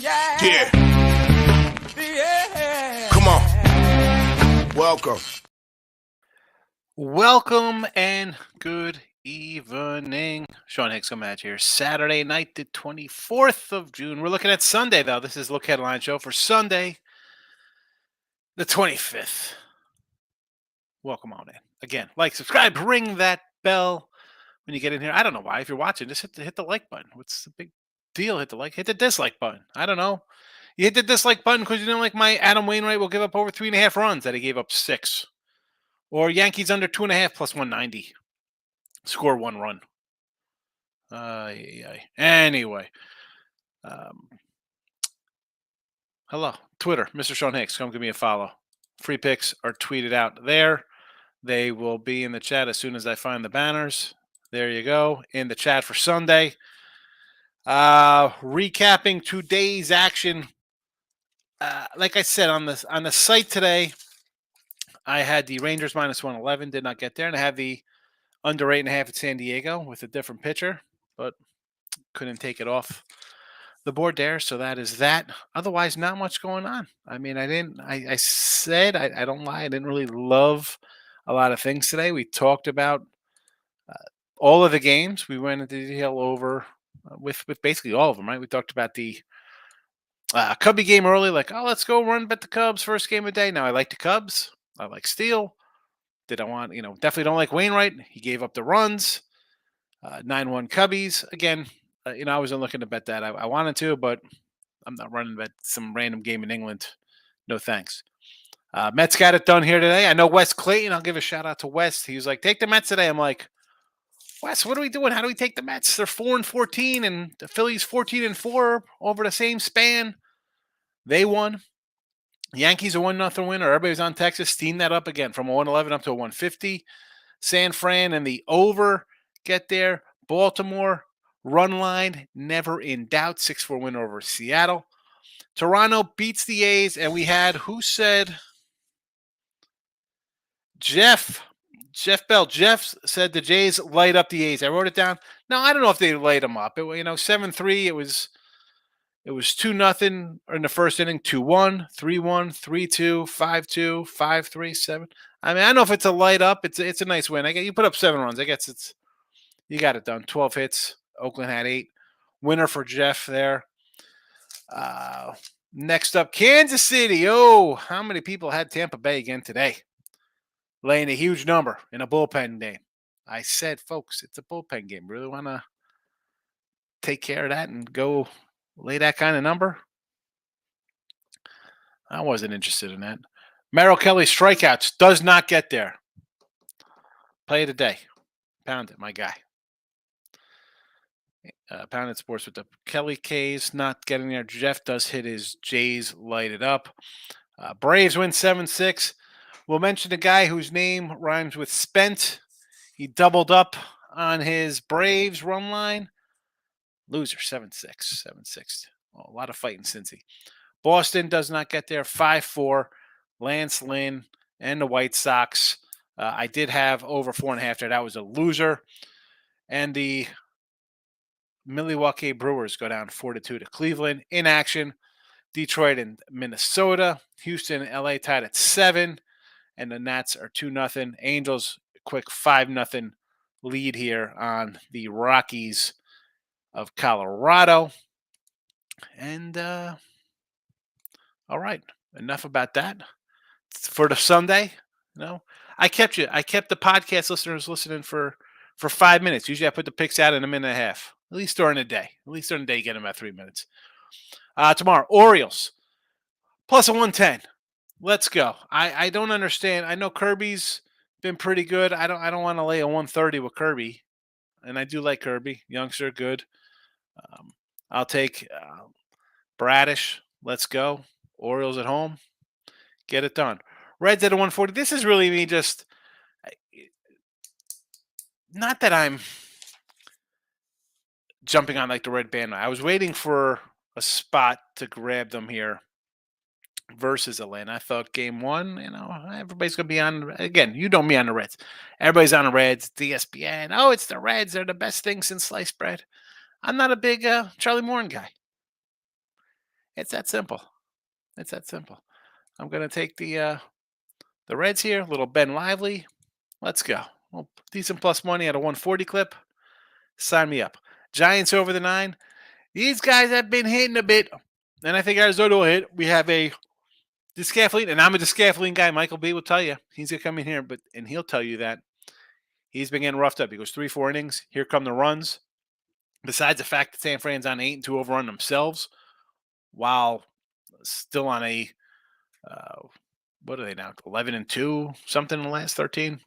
Yeah. Come on. Welcome. Welcome and good evening. Sean Hicks coming at you here. Saturday night, the 24th of June. We're looking at Sunday, though. This is Look Headline Show for Sunday, the 25th. Welcome on in. Again, like, subscribe, ring that bell when you get in here. I don't know why. If you're watching, just hit the like button. What's the big deal? Hit the dislike button. I don't know. You hit the dislike button because you didn't like my Adam Wainwright will give up over 3.5 runs that he gave up 6. Or Yankees under 2.5 plus 190. Score 1 run. Anyway. Hello. Twitter, Mr. Sean Hicks. Come give me a follow. Free picks are tweeted out there. They will be in the chat as soon as I find the banners. There you go. In the chat for Sunday. Recapping today's action. Like I said, on the site today, I had the Rangers minus 111. Did not get there. And I have the under 8.5 at San Diego with a different pitcher, but couldn't take it off the board there. So that is that. Otherwise, not much going on. I mean, I said, I don't lie, I didn't really love a lot of things today. We talked about all of the games. We went into detail over with basically all of them, right? We talked about the Cubby game early, like, oh, let's go run bet the Cubs first game of the day. Now, I like the Cubs. I like Steele. Did I want, definitely don't like Wainwright. He gave up the runs. 9-1 Cubbies. Again, I wasn't looking to bet that. I wanted to, but I'm not running bet some random game in England. No thanks. Mets got it done here today. I know Wes Clayton. I'll give a shout out to Wes. He was like, take the Mets today. I'm like, Wes, what are we doing? How do we take the Mets? They're 4-14, and the Phillies 14-4 over the same span. They won. Yankees a 1-0 winner. Everybody's on Texas. Steam that up again from a 111 up to a 150. San Fran and the over get there. Baltimore run line never in doubt. 6-4 win over Seattle. Toronto beats the A's, and we had, who said? Jeff Bell. Jeff said the Jays light up the A's. I wrote it down. Now, I don't know if they light them up. 7-3. It was 2-0 in the first inning, 2-1, 3-1, 3-2, 5-2, 5-3, 7. I mean, I don't know if it's a light up. It's a nice win. You put up 7 runs. I guess you got it done. 12 hits. Oakland had 8. Winner for Jeff there. Next up, Kansas City. Oh, how many people had Tampa Bay again today? Laying a huge number in a bullpen game. I said, folks, it's a bullpen game. Really want to take care of that and go lay that kind of number? I wasn't interested in that. Merrill Kelly strikeouts does not get there. Play of the day. Pound it, my guy. Pounded Sports with the Kelly K's not getting there. Jeff does hit his Jays lighted up. Braves win 7-6. We'll mention a guy whose name rhymes with spent. He doubled up on his Braves run line. Loser, 7-6. 7-6. A lot of fighting Cincy. Boston does not get there. 5-4. Lance Lynn and the White Sox. I did have over 4.5 there. That was a loser. And the Milwaukee Brewers go down 4-2 to Cleveland. In action, Detroit and Minnesota. Houston and LA tied at 7. And the Nats are 2-0. Angels, quick 5-0 lead here on the Rockies of Colorado. And, all right, enough about that. For the Sunday, I kept the podcast listeners listening for 5 minutes. Usually I put the picks out in a minute and a half, at least during the day. At least during the day, you get them at 3 minutes. Tomorrow, Orioles, plus a 110. Let's go. I don't understand. I know Kirby's been pretty good. I don't want to lay a 130 with Kirby, and I do like Kirby. Youngster, good. I'll take Bradish. Let's go. Orioles at home. Get it done. Reds at a 140. This is really me just not that I'm jumping on like the red band. I was waiting for a spot to grab them here versus Atlanta. I thought game 1, everybody's going to be on. Again, you know me on the Reds. Everybody's on the Reds. ESPN. Oh, it's the Reds. They're the best thing since sliced bread. I'm not a big Charlie Morin guy. It's that simple. It's that simple. I'm gonna take the Reds here. Little Ben Lively. Let's go. Well, decent plus money at a 140 clip. Sign me up. Giants over the 9. These guys have been hitting a bit, and I think Arizona will hit. We have a Discathlete, and I'm a Discathlete guy. Michael B will tell you. He's gonna come in here, and he'll tell you that he's been getting roughed up. He goes 3-4 innings. Here come the runs. Besides the fact that San Fran's on 8-2 overrun themselves, while still on a what are they now? 11-2, something in the last 13.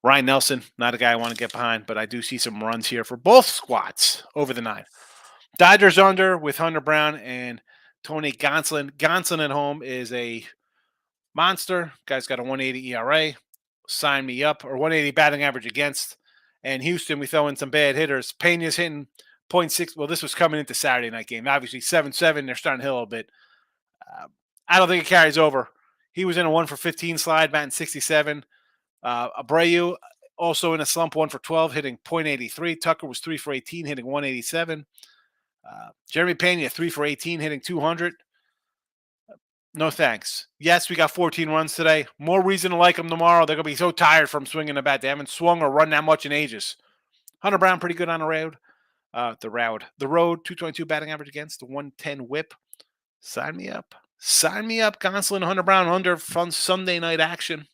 Ryan Nelson, not a guy I want to get behind, but I do see some runs here for both squads over the 9. Dodgers under with Hunter Brown and Tony Gonsolin. Gonsolin at home is a monster. Guy's got a 180 ERA. Sign me up. Or 180 batting average against. And Houston, we throw in some bad hitters. Pena's hitting .6. Well, this was coming into Saturday night game. Obviously, 7-7. They're starting to hit a little bit. I don't think it carries over. He was in a 1 for 15 slide, batting 67. Abreu also in a slump, 1 for 12, hitting .83. Tucker was 3 for 18, hitting 187. Jeremy Pena, 3 for 18, hitting 200. No thanks. Yes, we got 14 runs today. More reason to like them tomorrow. They're going to be so tired from swinging the bat. They haven't swung or run that much in ages. Hunter Brown, pretty good on the road. The road, 222 batting average against, the 110 whip. Sign me up. Sign me up. Gonsolin, Hunter Brown under fun Sunday night action.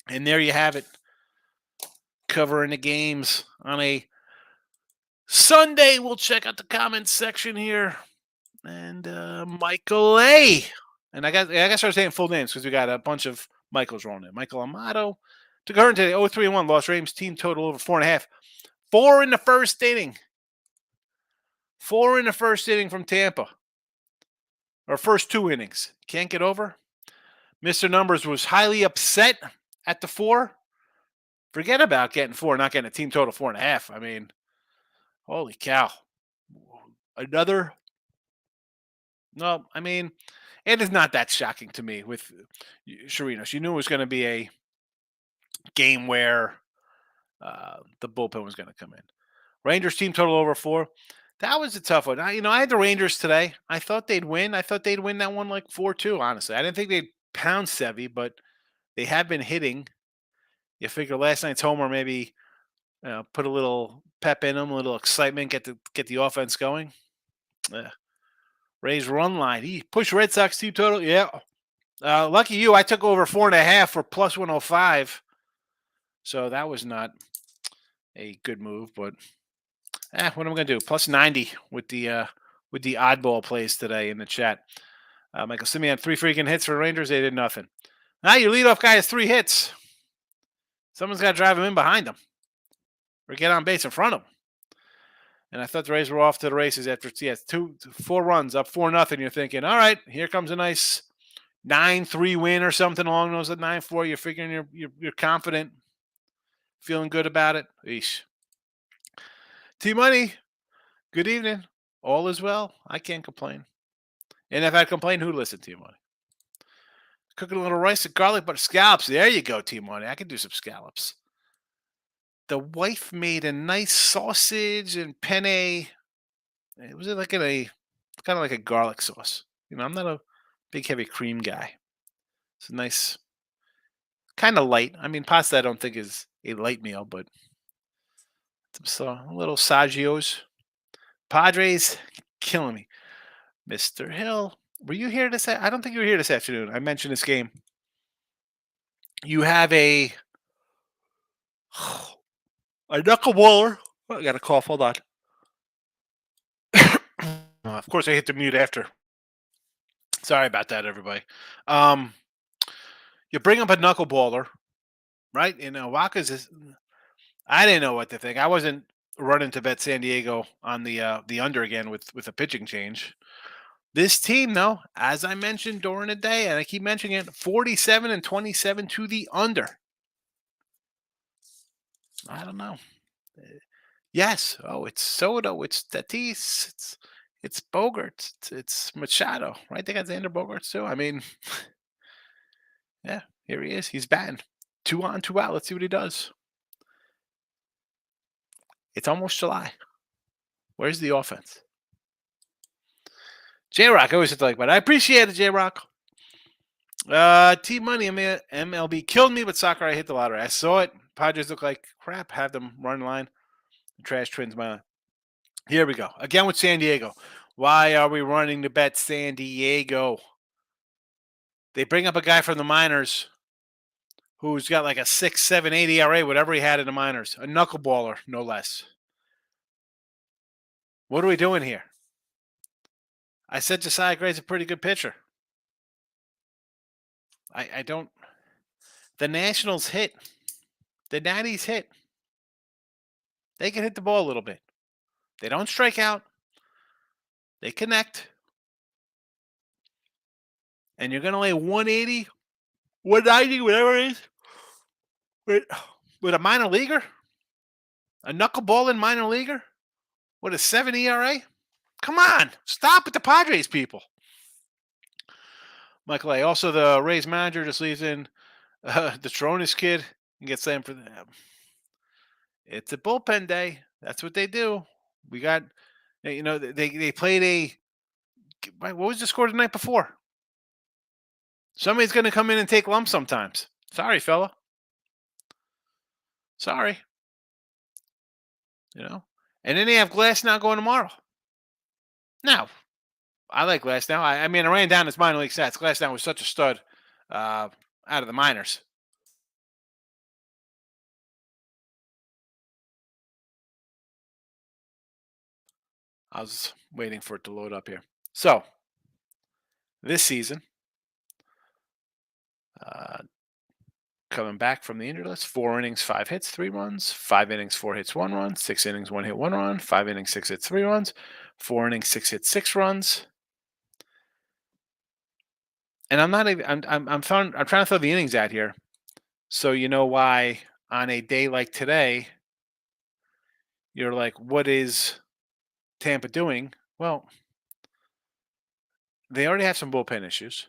And there you have it. Covering the games on a Sunday. We'll check out the comments section here. And Michael A. And I got to start saying full names because we got a bunch of Michaels rolling in. Michael Amato took a hurt today. 0-3-1. Lost Rams team total over 4.5. 4 in the first inning. 4 in the first inning from Tampa. Or first 2 innings. Can't get over. Mr. Numbers was highly upset at the 4. Forget about getting 4, not getting a team total 4.5. I mean, holy cow. Another. No, I mean, it is not that shocking to me with Chirinos. She knew it was going to be a game where the bullpen was going to come in. Rangers team total over 4. That was a tough one. I had the Rangers today. I thought they'd win. I thought they'd win that one like 4-2, honestly. I didn't think they'd pound Sevy, but they have been hitting. You figure last night's homer maybe put a little pep in them, a little excitement, get the offense going. Rays run line. He pushed Red Sox team total. Yeah. Lucky you. I took over 4.5 for plus 105. So that was not a good move, but what am I going to do? Plus 90 with the oddball plays today in the chat. Michael Simeon had 3 freaking hits for Rangers. They did nothing. Now your leadoff guy has 3 hits. Someone's got to drive him in behind him or get on base in front of him. And I thought the Rays were off to the races after 4 runs, up 4-0. You're thinking, all right, here comes a nice 9-3 win or something along those 9-4. You're figuring you're confident, feeling good about it. Eesh. T-Money, good evening. All is well. I can't complain. And if I complain, who'd listen to T-Money? Cooking a little rice and garlic butter scallops. There you go, T-Money. I can do some scallops. The wife made a nice sausage and penne. It was like kind of like a garlic sauce. I'm not a big heavy cream guy. It's a nice, kind of light. I mean, pasta I don't think is a light meal, but a little Saggios. Padres killing me. Mr. Hill, were you here this? I don't think you were here this afternoon. I mentioned this game. You have a knuckleballer. Oh, I got a cough. Hold on. Of course, I hit the mute after. Sorry about that, everybody. You bring up a knuckleballer, right? Waka's is. I didn't know what to think. I wasn't running to bet San Diego on the under again with a pitching change. This team, though, as I mentioned during the day, and I keep mentioning it, 47-27 to the under. I don't know. Yes. Oh, it's Soto. It's Tatis. It's Bogarts. It's Machado, right? They got Xander Bogarts too. I mean, yeah, here he is. He's batting 2 on, 2 out. Let's see what he does. It's almost July. Where's the offense? J Rock, I always have to like, but I appreciate it, J Rock. T Money MLB killed me, but soccer I hit the lottery. I saw it. Padres look like crap. Have them run line. The Trash Twins, my. Here we go again with San Diego. Why are we running to bet San Diego? They bring up a guy from the minors who's got like a 6.78 ERA, whatever he had in the minors, a knuckleballer, no less. What are we doing here? I said Josiah Gray's a pretty good pitcher. I don't. The Nationals hit. The Natties hit. They can hit the ball a little bit. They don't strike out. They connect. And you're going to lay 180, 190, whatever it is, with a minor leaguer? A knuckleballing minor leaguer? With a 7 ERA? Come on. Stop with the Padres, people. Michael A. Also, the Rays manager just leaves in the Tronis kid and gets slammed for them. It's a bullpen day. That's what they do. We got, they played what was the score the night before? Somebody's going to come in and take lumps sometimes. Sorry, fella. Sorry. And then they have Glass now going tomorrow. Now, I like Glass now. I mean, I ran down his minor league stats. Glass now was such a stud out of the minors. I was waiting for it to load up here. So, this season, coming back from the injured list, 4 innings, 5 hits, 3 runs, 5 innings, 4 hits, 1 run, 6 innings, 1 hit, 1 run, 5 innings, 6 hits, 3 runs, 4 innings, 6 hits, 6 runs. And I'm not even. I'm trying to throw the innings out here, so you know why on a day like today, you're like, what is Tampa doing? Well, they already have some bullpen issues.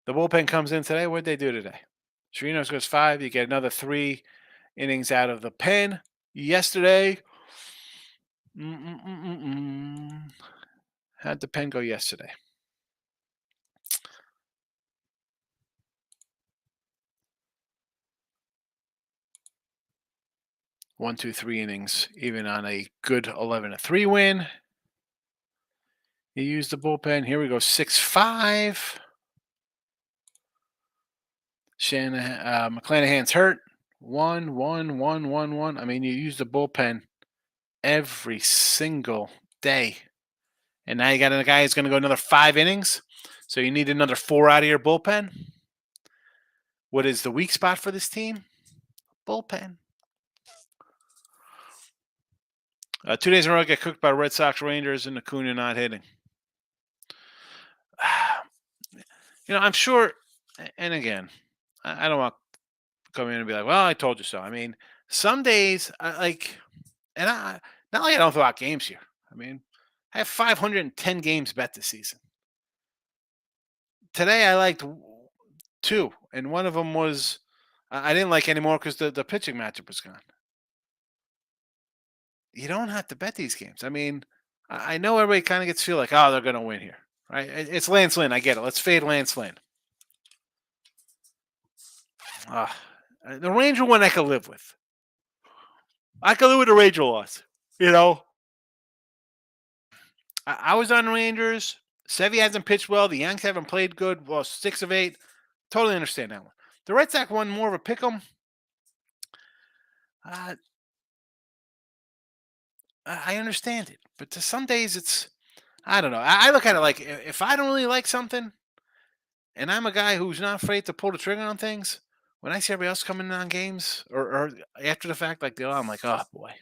The bullpen comes in today. What did they do today? Chirinos goes 5. You get another 3 innings out of the pen. Yesterday, how'd the pen go yesterday? One, 2, 3 innings, even on a good 11-3 win. You use the bullpen. Here we go, 6-5. McClanahan's hurt. 1, 1, 1, 1, 1. I mean, you use the bullpen every single day. And now you got a guy who's going to go another 5 innings. So you need another 4 out of your bullpen. What is the weak spot for this team? Bullpen. 2 days in a row, get cooked by Red Sox, Rangers, and Acuna not hitting. I'm sure, and again, I don't want to come in and be like, well, I told you so. I mean, some days, not like I don't throw out games here. I mean, I have 510 games bet this season. Today, I liked 2, and one of them was I didn't like anymore because the pitching matchup was gone. You don't have to bet these games. I mean, I know everybody kind of gets feel like, oh, they're going to win here, right? It's Lance Lynn. I get it. Let's fade Lance Lynn. The Ranger one I could live with. I could live with the Ranger loss. I was on Rangers. Sevy hasn't pitched well. The Yanks haven't played good. Well, 6 of 8. Totally understand that one. The Red Sox won more of a pick 'em. I understand it, but to some days it's, I don't know. I look at it like if I don't really like something, and I'm a guy who's not afraid to pull the trigger on things, when I see everybody else coming in on games or after the fact, like I'm like, oh boy.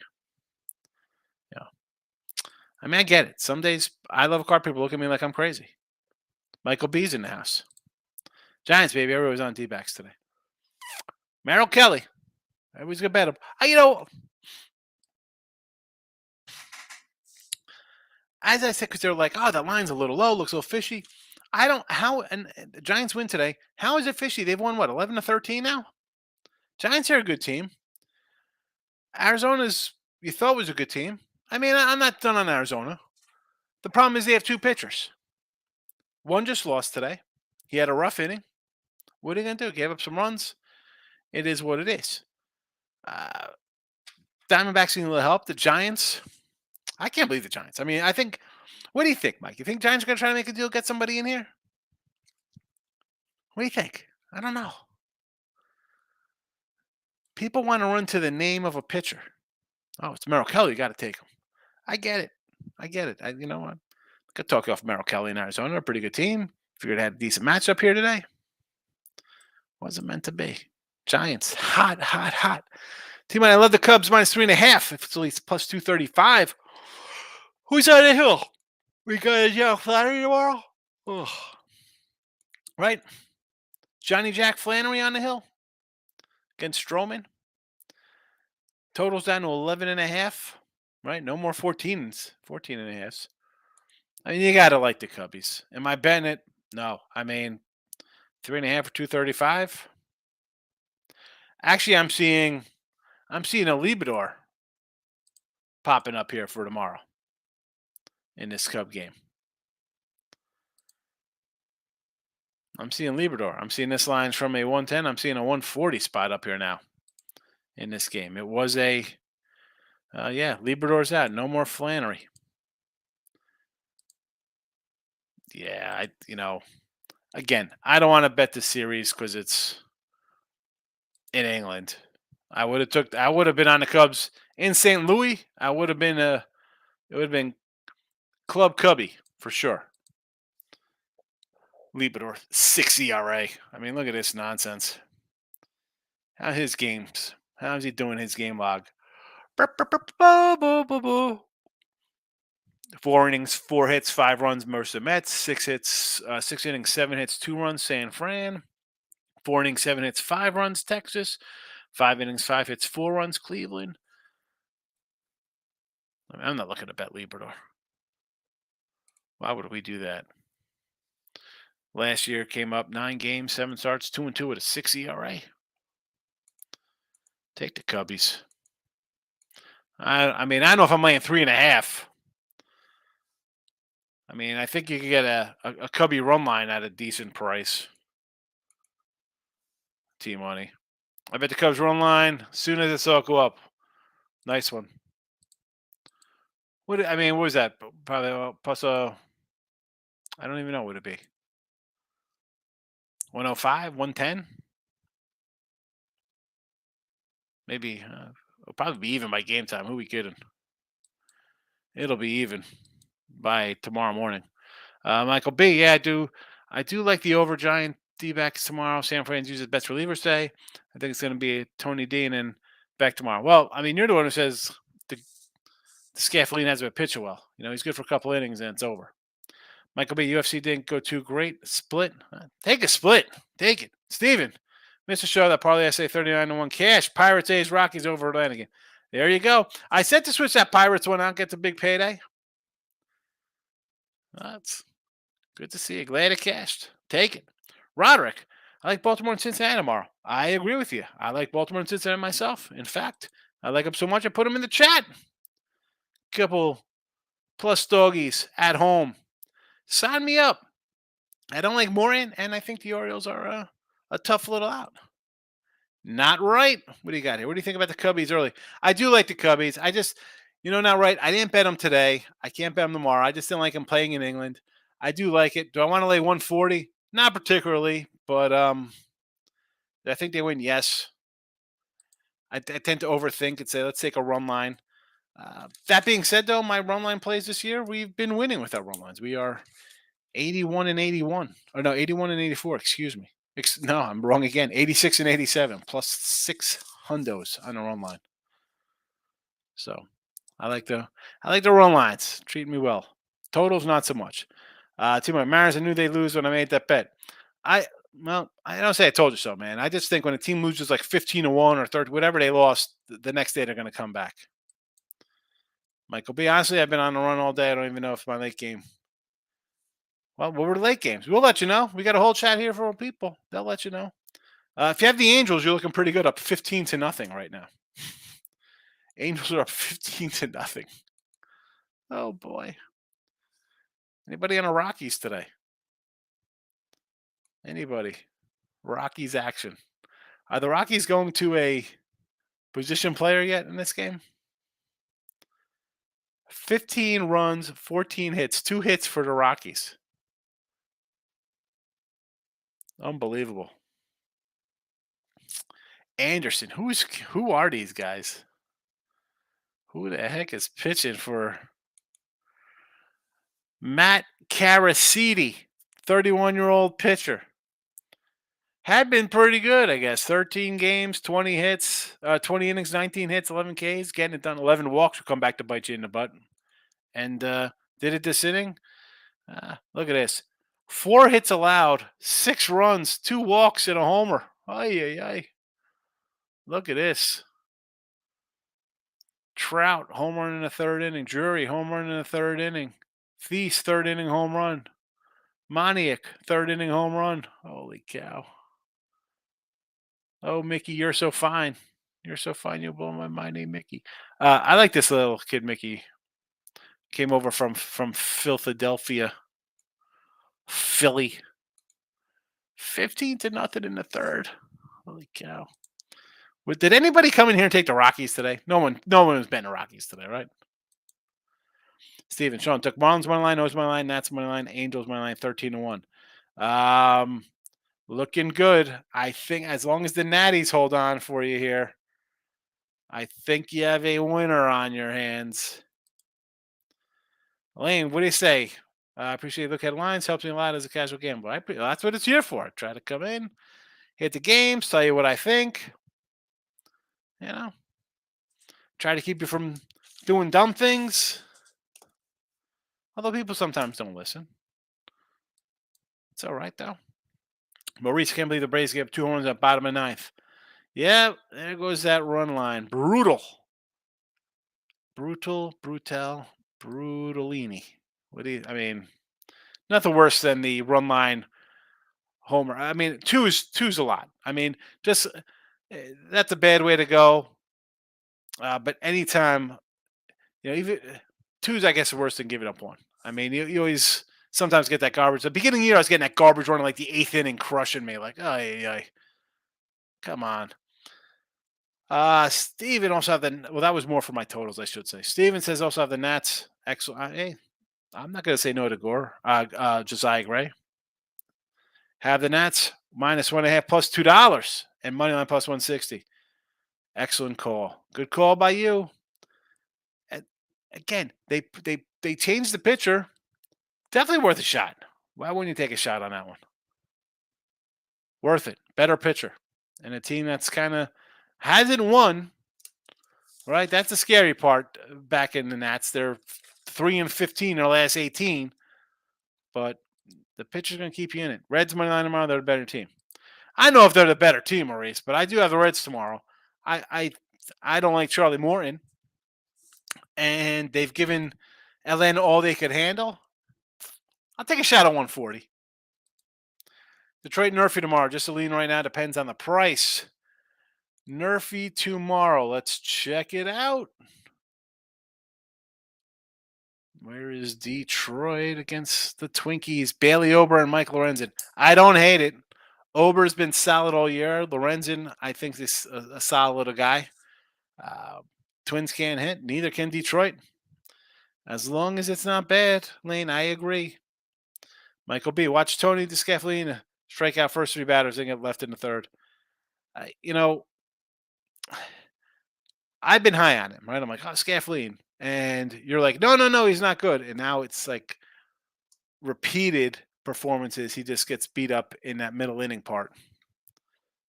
I mean, I get it. Some days I love a card. People look at me like I'm crazy. Michael B's in the house. Giants, baby. Everybody was on D-backs today. Merrill Kelly. Everybody's going to bet him. As I said, because they're like, oh, that line's a little low, looks a little fishy. And the Giants win today. How is it fishy? They've won, 11-13 now? Giants are a good team. Arizona's, you thought was a good team. I mean, I'm not done on Arizona. The problem is they have two pitchers. One just lost today. He had a rough inning. What are you going to do? Gave up some runs. It is what it is. Uh, Diamondbacks need a little help. The Giants, I can't believe the Giants. I mean, I think, what do you think, Mike? You think Giants are going to try to make a deal, get somebody in here? What do you think? I don't know. People want to run to the name of a pitcher. Oh, it's Merrill Kelly. You got to take him. I get it. You know what? I could talk off Merrill Kelly in Arizona. A pretty good team. Figured I had a decent matchup here today. Wasn't meant to be. Giants, hot, hot, hot. Team, I love the Cubs minus 3.5. If it's at least plus 235. Who's on the hill? We got Jack Flannery tomorrow? Ugh. Right? Johnny Jack Flannery on the hill against Stroman. Totals down to 11.5. Right? No more 14s. 14.5s. I mean, you got to like the Cubbies. Am I betting it? No. I mean, 3.5 for 235. Actually, I'm seeing a Libidor popping up here for tomorrow in this Cub game. I'm seeing Libidor. I'm seeing this line from a 110. I'm seeing a 140 spot up here now in this game. It was a, Libidor's out. No more Flannery. Yeah, again, I don't want to bet the series because it's in England. I would have been on the Cubs in St. Louis. It would have been Club Cubby for sure. Libidor, 6 ERA. I mean, look at this nonsense. How's he doing his game log? 4 innings, 4 hits, 5 runs, Mercer Mets. 6 hits, 6 innings, 7 hits, 2 runs, San Fran. 4 innings, 7 hits, 5 runs, Texas. 5 innings, 5 hits, 4 runs, Cleveland. I mean, I'm not looking to bet Libidor. Why would we do that? Last year came up 9 games, 7 starts, 2-2 with a 6 ERA. Take the Cubbies. I mean, I don't know if I'm laying 3.5. I mean, I think you could get a Cubby run line at a decent price. T-Money. I bet the Cubs run line as soon as it's all go up. Nice one. What was that? Probably plus I don't even know what it'd be. 105, 110? Maybe. It'll probably be even by game time. Who we kidding? It'll be even by tomorrow morning. Michael B. Yeah, I do like the over Giant D-backs tomorrow. San Fran's uses best relievers today. I think it's going to be Tony Dean and back tomorrow. Well, I mean, you're the one who says the Scaffoldine has a pitcher well. He's good for a couple innings and it's over. Michael B. UFC didn't go too great. Split. Take a split. Take it. Steven. Mr. Show, that parlay I say 39-1 cash. Pirates, A's, Rockies over Atlanta. There you go. I said to switch that Pirates one out, get the big payday. That's good to see you. Glad it cashed. Take it. Roderick, I like Baltimore and Cincinnati tomorrow. I agree with you. I like Baltimore and Cincinnati myself. In fact, I like them so much I put them in the chat. Couple plus doggies at home. Sign me up. I don't like Moran, and I think the Orioles are a tough little out. Not right. What do you got here? What do you think about the Cubbies early? I do like the Cubbies. I just, not right. I didn't bet them today. I can't bet them tomorrow. I just didn't like them playing in England. I do like it. Do I want to lay 140? Not particularly, but I think they win. Yes. I tend to overthink and say, let's take a run line. That being said, though, my run line plays this year, we've been winning with our run lines. We are 81 and 81. Or no, 81 and 84. Excuse me. No, I'm wrong again. 86 and 87 plus 6 hundos on the run line. So I like the run lines. Treating me well. Totals not so much. Team of Mariners, I knew they'd lose when I made that bet. I don't say I told you so, man. I just think when a team loses like 15-1 or 30, whatever they lost, the next day they're going to come back. Michael B. Honestly, I've been on the run all day. I don't even know if my late game. Well, what were the late games? We'll let you know. We got a whole chat here for people. They'll let you know. If you have the Angels, you're looking pretty good, up 15-0 right now. Angels are up 15-0. Oh boy. Anybody on the Rockies today? Anybody? Rockies action. Are the Rockies going to a position player yet in this game? 15 runs, 14 hits, 2 hits for the Rockies. Unbelievable. Anderson, who are these guys? Who the heck is pitching for Matt Carasidi, 31-year-old pitcher? Had been pretty good, I guess. 13 games, 20 hits, 20 innings, 19 hits, 11 Ks, getting it done. 11 walks will come back to bite you in the butt. And did it this inning. Look at this. 4 hits allowed, 6 runs, 2 walks, and a homer. Ay, ay, ay. Look at this. Trout, home run in the third inning. Drury, home run in the third inning. Feast, third inning home run. Moniak, third inning home run. Holy cow. Oh, Mickey, you're so fine. You're so fine. You blow my mind, hey, Mickey. I like this little kid, Mickey. Came over from Philadelphia, Philly. 15-0 in the third. Holy cow. Did anybody come in here and take the Rockies today? No one was betting the Rockies today, right? Steven, Sean took Marlins money line, O's money line, Nats money line, Angels money line, 13-1. Looking good. I think as long as the Natties hold on for you here, I think you have a winner on your hands. Elaine, what do you say? I appreciate look headlines. Helps me a lot as a casual gambler. That's what it's here for. Try to come in, hit the games, tell you what I think. You know, try to keep you from doing dumb things. Although people sometimes don't listen. It's all right, though. Maurice can't believe the Braves gave up 2 runs at bottom of ninth. Yeah, there goes that run line. Brutal. Brutalini. I mean, nothing worse than the run line homer. I mean, two's a lot. I mean, just that's a bad way to go. But anytime, even two's, I guess, worse than giving up one. I mean, you always sometimes get that garbage. The beginning of the year, I was getting that garbage run like the 8th inning, crushing me. Like, oh, come on. Steven also have that was more for my totals, I should say. Steven says also have the Nats. Excellent. Hey, I'm not going to say no to Gore. Josiah Gray. Have the Nats -1.5 plus $2 and money line plus 160. Excellent call. Good call by you. And again, they changed the pitcher. Definitely worth a shot. Why wouldn't you take a shot on that one? Worth it. Better pitcher. And a team that's kind of hasn't won. Right? That's the scary part back in the Nats. They're 3-15 in their last 18. But the pitcher's going to keep you in it. Reds money line tomorrow, they're a better team. I know if they're the better team, Maurice, but I do have the Reds tomorrow. I don't like Charlie Morton. And they've given LN all they could handle. I'll take a shot at 140. Detroit Nerfy tomorrow. Just a lean right now. Depends on the price. Nerfy tomorrow. Let's check it out. Where is Detroit against the Twinkies? Bailey Ober and Mike Lorenzen. I don't hate it. Ober's been solid all year. Lorenzen, I think, is a solid guy. Twins can't hit. Neither can Detroit. As long as it's not bad, Lane, I agree. Michael B. Watch Tony DeScaflin strike out first 3 batters and get left in the third. I've been high on him, right? I'm like, oh, Scaflin. And you're like, no, he's not good. And now it's like repeated performances. He just gets beat up in that middle inning part.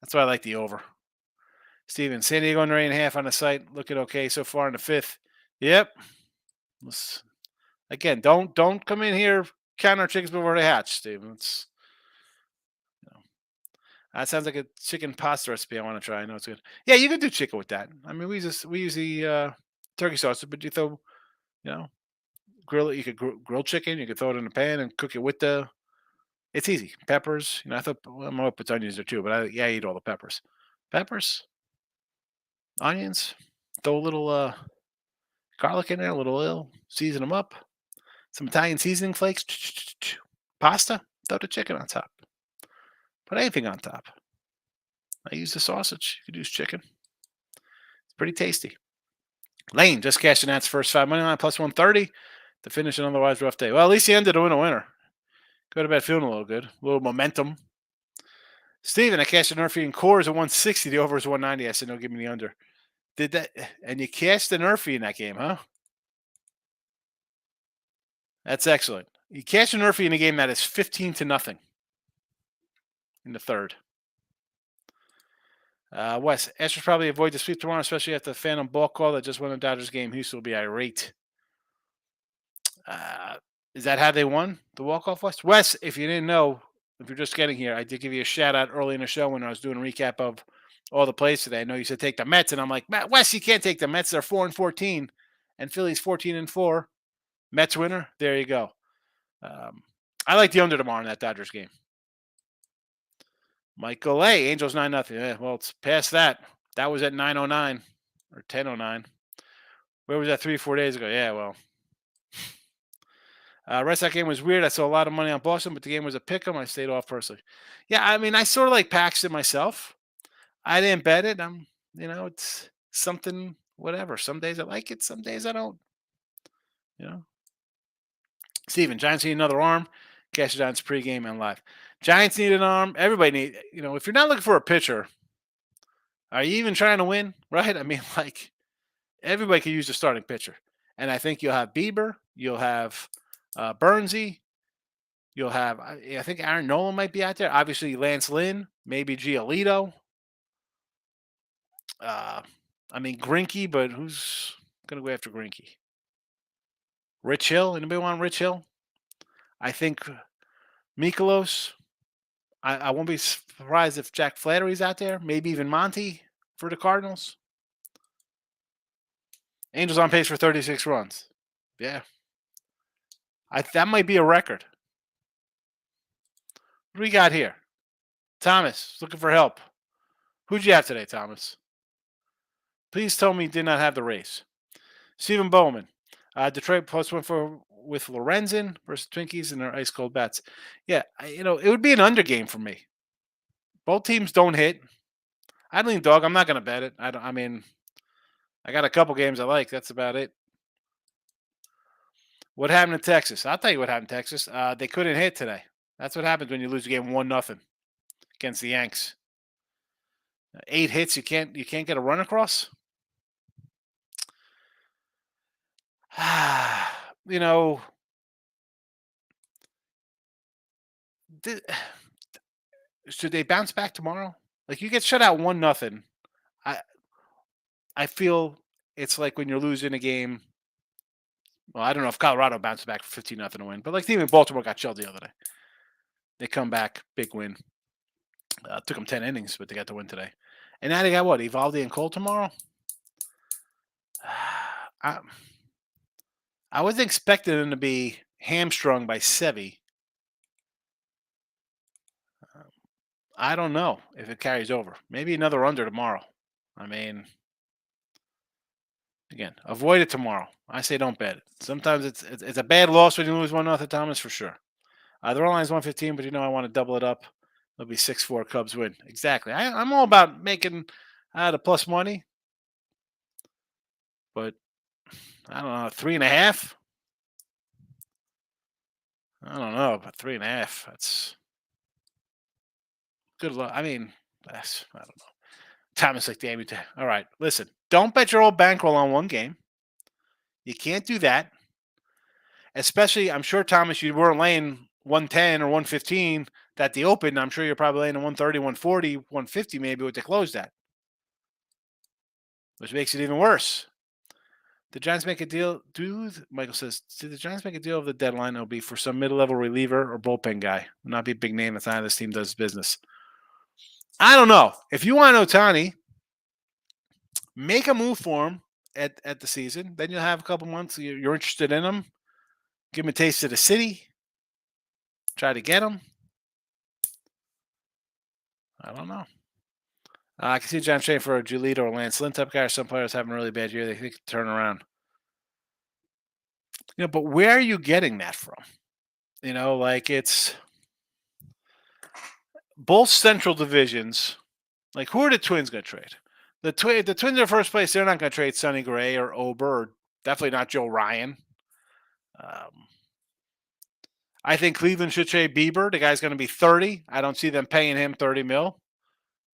That's why I like the over. Steven, San Diego under 8.5 on the site. Looking okay so far in the 5th. Yep. Again, don't come in here count our chickens before they hatch, Steven. That sounds like a chicken pasta recipe I want to try. I know it's good. Yeah, you can do chicken with that. I mean, we use the turkey sauce, but you throw, grill it. You could grill chicken. You could throw it in a pan and cook it with the. It's easy. Peppers. I thought I'm gonna put onions there too, but I eat all the peppers. Peppers, onions. Throw a little garlic in there, a little oil. Season them up. Some Italian seasoning flakes. Pasta. Throw the chicken on top. Put anything on top. I use the sausage. You could use chicken. It's pretty tasty. Lane just cashing that's first 5 money line plus 130 to finish an otherwise rough day. Well, at least he ended a winner. Go to bed feeling a little good. A little momentum. Steven, I cashed an Murphy and Coors at 160. The over is 190. I said, no, give me the under. Did that, and you cashed the Murphy in that game, huh? That's excellent. You cashed a Murphy in a game that is 15-0 in the third. Wes, Astros probably avoid the sweep tomorrow, especially after the phantom ball call that just won the Dodgers game. Houston will be irate. Is that how they won the walk-off, Wes? Wes, if you didn't know, if you're just getting here, I did give you a shout-out early in the show when I was doing a recap of all the plays today. I know you said take the Mets, and I'm like, Wes, you can't take the Mets. They're 4-14, and Phillies 14-4. Mets winner. There you go. I like the under tomorrow in that Dodgers game. Michael A. Angels 9-0. Yeah, well, it's past that. That was at 9:09 or 10:09. Where was that 3-4 days ago? Yeah, well. Rest of that game was weird. I saw a lot of money on Boston, but the game was a pick 'em. I stayed off personally. Yeah, I mean, I sort of like Paxton myself. I didn't bet it. It's something, whatever. Some days I like it, some days I don't. Steven, Giants need another arm. Cash the Giants pregame and live. Giants need an arm. Everybody need, if you're not looking for a pitcher, are you even trying to win? Right? I mean, everybody could use a starting pitcher. And I think you'll have Bieber, you'll have Bernsey, you'll have, I think Aaron Nolan might be out there. Obviously, Lance Lynn, maybe Giolito. Greinke, but who's going to go after Greinke? Rich Hill. Anybody want Rich Hill? I think Mikolos. I won't be surprised if Jack Flattery's out there. Maybe even Monty for the Cardinals. Angels on pace for 36 runs. Yeah. That might be a record. What do we got here? Thomas, looking for help. Who'd you have today, Thomas? Please tell me you did not have the race. Stephen Bowman. Detroit +1 with Lorenzen versus Twinkies and their ice cold bats. Yeah, it would be an under game for me. Both teams don't hit. I lean dog. I'm not going to bet it. I got a couple games I like. That's about it. What happened in Texas? I'll tell you what happened in Texas. They couldn't hit today. That's what happens when you lose a game 1-0 against the Yanks. 8 hits. You can't get a run across. Should they bounce back tomorrow? Like, you get shut out 1-0. I feel it's like when you're losing a game. Well, I don't know if Colorado bounced back for 15-0 to win, but like even Baltimore got shelled the other day. They come back, big win. Took them 10 innings, but they got the win today. And now they got what? Evaldi and Cole tomorrow? I wasn't expecting them to be hamstrung by Sevy. I don't know if it carries over. Maybe another under tomorrow. Again, avoid it tomorrow. I say don't bet it. Sometimes it's a bad loss when you lose 1-0, Thomas, for sure. The run line is 115, but I want to double it up. It'll be 6-4 Cubs win. Exactly. I'm all about making the plus money. But I don't know, 3.5. I don't know, but 3.5. That's good luck. I don't know. Thomas like damn you. All right, listen. Don't bet your old bankroll on one game. You can't do that. Especially, I'm sure, Thomas, you weren't laying 110 or 115 at the open. I'm sure you're probably laying 130, 140, 150 maybe what they closed at. Which makes it even worse. The Giants make a deal. Michael says, did the Giants make a deal of the deadline? It'll be for some mid-level reliever or bullpen guy. Will not be a big name. That's not how this team does business. I don't know. If you want Ohtani, make a move for him at the season. Then you'll have a couple months. You're interested in him. Give him a taste of the city. Try to get him. I don't know. I can see John Shane for a Giolito or Lance Lynn type guy. Some players having a really bad year. They think turn around. But where are you getting that from? Like it's both Central divisions. Like, who are the Twins going to trade? The Twins are first place. They're not going to trade Sonny Gray or Ober, or definitely not Joe Ryan. I think Cleveland should trade Bieber. The guy's going to be 30. I don't see them paying him $30 million.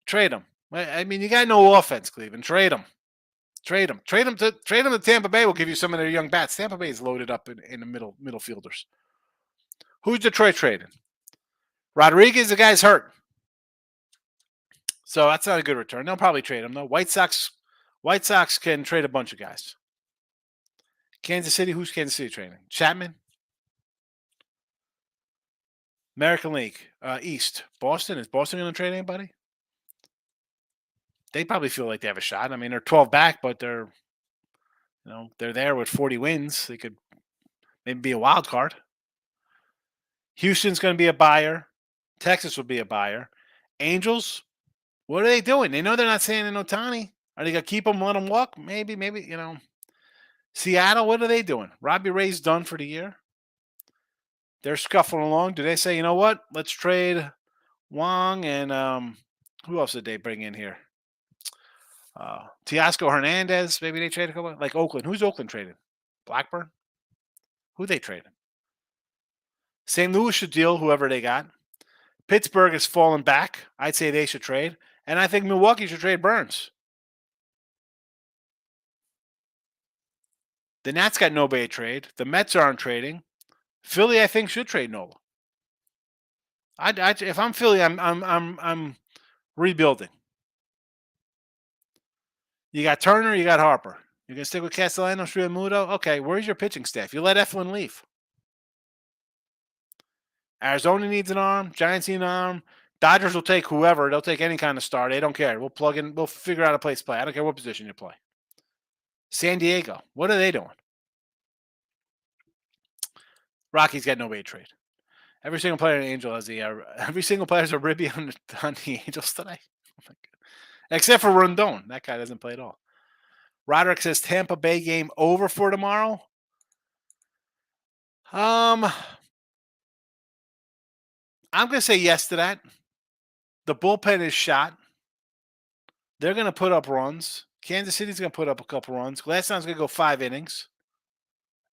Trade him. I mean, you got no offense, Cleveland. Trade him. Trade him. Trade him to Tampa Bay. Will give you some of their young bats. Tampa Bay is loaded up in the middle fielders. Who's Detroit trading? Rodriguez. The guy's hurt, so that's not a good return. They'll probably trade him though. White Sox can trade a bunch of guys. Kansas City. Who's Kansas City trading? Chapman. American League East. Boston. Is Boston going to trade anybody? They probably feel like they have a shot. I mean, they're 12 back, but they're there with 40 wins. They could maybe be a wild card. Houston's going to be a buyer. Texas will be a buyer. Angels, what are they doing? They know they're not staying in Ohtani. Are they going to keep him, let him walk? Maybe. Seattle, what are they doing? Robbie Ray's done for the year. They're scuffling along. Do they say, you know what? Let's trade Wong and who else did they bring in here? Teoscar Hernandez. Maybe they trade a couple. Like Oakland. Who's Oakland trading? Blackburn? Who they trading? St. Louis should deal whoever they got. Pittsburgh has fallen back. I'd say they should trade. And I think Milwaukee should trade Burns. The Nats got nobody to trade. The Mets aren't trading. Philly, I think, should trade Nola. If I'm Philly, I'm rebuilding. You got Turner, you got Harper. You're gonna stick with Castellanos, Realmuto? Okay, where's your pitching staff? You let Eflin leave. Arizona needs an arm. Giants need an arm. Dodgers will take whoever. They'll take any kind of star. They don't care. We'll plug in. We'll figure out a place to play. I don't care what position you play. San Diego. What are they doing? Rockies got nobody to trade. Every single player in the Angel has every single player has a ribby on the Angels today. Oh my God. Except for Rondon. That guy doesn't play at all. Roderick says Tampa Bay game over for tomorrow. I'm going to say yes to that. The bullpen is shot. They're going to put up runs. Kansas City's going to put up a couple runs. Glasnow's going to go 5 innings.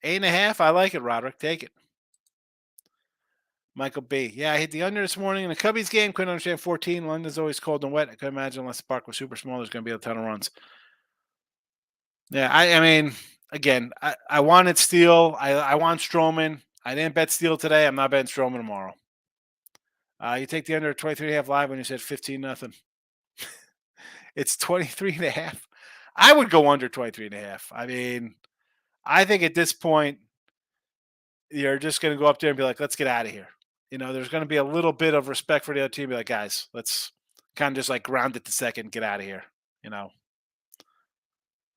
8.5. I like it, Roderick. Take it. Michael B. Yeah, I hit the under this morning in the Cubbies game. Couldn't understand 14. London's always cold and wet. I couldn't imagine unless the park was super small, there's going to be a ton of runs. Yeah, I mean, again, I wanted Steele. I want Stroman. I didn't bet Steele today. I'm not betting Stroman tomorrow. You take the under 23.5 live when you said 15-0. It's 23.5. I would go under 23.5. I mean, I think at this point, you're just going to go up there and be like, let's get out of here. There's going to be a little bit of respect for the other team. Be like, guys, let's kind of just like ground it to second, get out of here.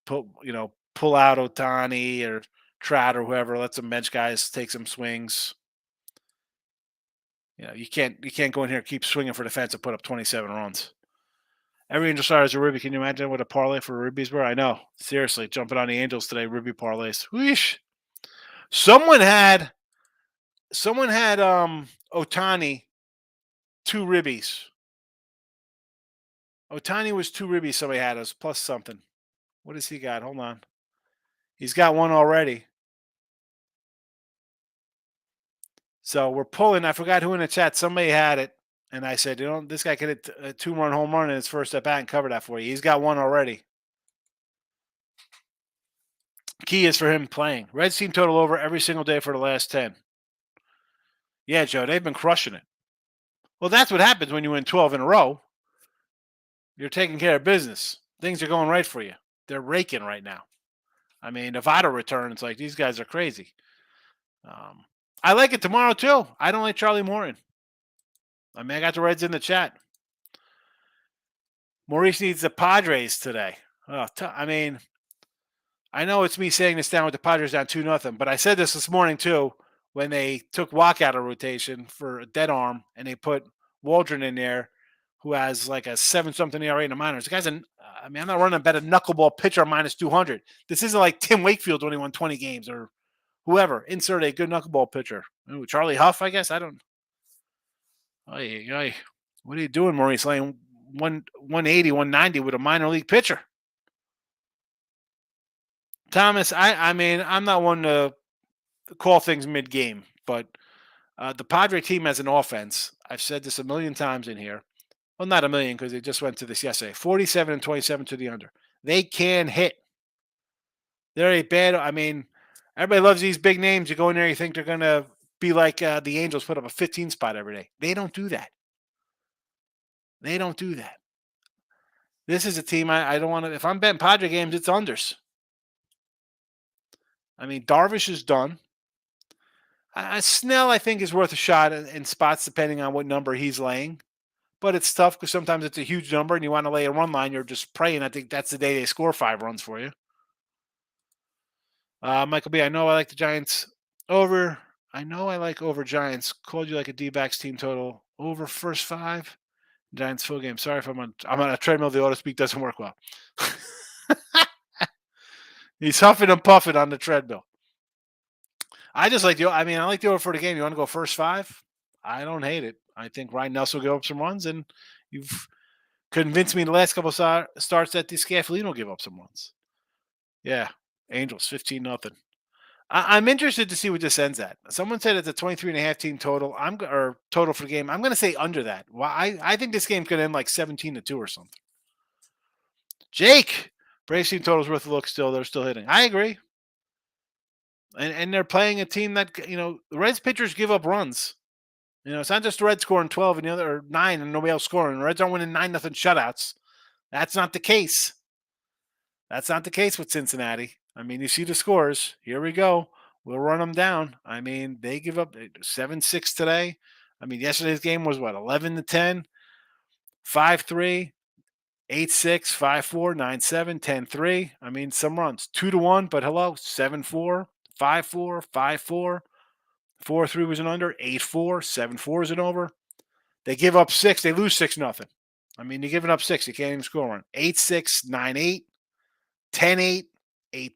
Pull out Ohtani or Trout or whoever. Let some bench guys take some swings. You can't go in here and keep swinging for the fence and put up 27 runs. Every Angel star is a Ruby. Can you imagine what a parlay for Rubies were? I know. Seriously, jumping on the Angels today, Ruby parlays. Whoosh. Someone had Ohtani 2 ribbies. Ohtani was 2 ribbies. Somebody had us plus something. What has he got? Hold on. He's got one already. So we're pulling. I forgot who in the chat. Somebody had it. And I said, this guy could hit a 2-run home run in his first at bat and cover that for you. He's got one already. Key is for him playing. Reds team total over every single day for the last 10. Yeah, Joe, they've been crushing it. Well, that's what happens when you win 12 in a row. You're taking care of business. Things are going right for you. They're raking right now. I mean, Nevada returns, like these guys are crazy. I like it tomorrow, too. I don't like Charlie Morton. I mean, I got the Reds in the chat. Maurice needs the Padres today. I mean, I know it's me saying this down with the Padres down 2-0, but I said this morning, too, when they took Walk out of rotation for a dead arm and they put Waldron in there, who has like a 7-something ERA in the minors. The guy's I'm not running a better knuckleball pitcher minus 200. This isn't like Tim Wakefield when he won 20 games or whoever, insert a good knuckleball pitcher. Ooh, Charlie Huff, I guess. I don't. Oy, oy. What are you doing, Maurice? Laying 180, 190 with a minor league pitcher. Thomas, I mean, I'm not one to call things mid game, but the Padre team has an offense. I've said this a million times in here. Well, not a million because they just went to this yesterday. 47 and 27 to the under. They can hit. They're a bad. I mean, everybody loves these big names. You go in there, you think they're going to be like the Angels put up a 15 spot every day. They don't do that. They don't do that. This is a team I don't want to. If I'm betting Padre games, it's unders. I mean, Darvish is done. Snell, I think, is worth a shot in spots depending on what number he's laying. But it's tough because sometimes it's a huge number and you want to lay a run line. You're just praying. I think that's the day they score 5 runs for you. Michael B., I know I like the Giants over. I know I like over Giants. Called you like a D-backs team total. Over first 5. Giants full game. Sorry if I'm on a treadmill. The auto speak doesn't work well. He's huffing and puffing on the treadmill. I just like I like the over for the game. You want to go first 5? I don't hate it. I think Ryan Nelson will give up some runs, and you've convinced me the last couple starts that the Scaffellino will give up some runs. Yeah, Angels 15-0. I'm interested to see what this ends at. Someone said it's a 23.5 team total. Or total for the game. I'm going to say under that. Well, I think this game's going to end like 17-2 or something. Jake, Braves team total's worth a look. Still, they're still hitting. I agree. And they're playing a team that the Reds pitchers give up runs. It's not just the Reds scoring 12 and the other 9 and nobody else scoring. The Reds aren't winning 9-0 shutouts. That's not the case. That's not the case with Cincinnati. I mean, you see the scores. Here we go. We'll run them down. I mean, they give up 7-6 today. I mean, yesterday's game was what, 11-10, 5-3, 8-6, 5-4, 9-7, 10-3. I mean, some runs. 2-1, but hello, 7-4, 5-4, 5-4. 4-3 was an under. 8-4, 7-4 is an over. They give up 6. They lose 6-0. I mean, you're giving up 6. You can't even score one. 8-6, 9-8, 10-8, 8.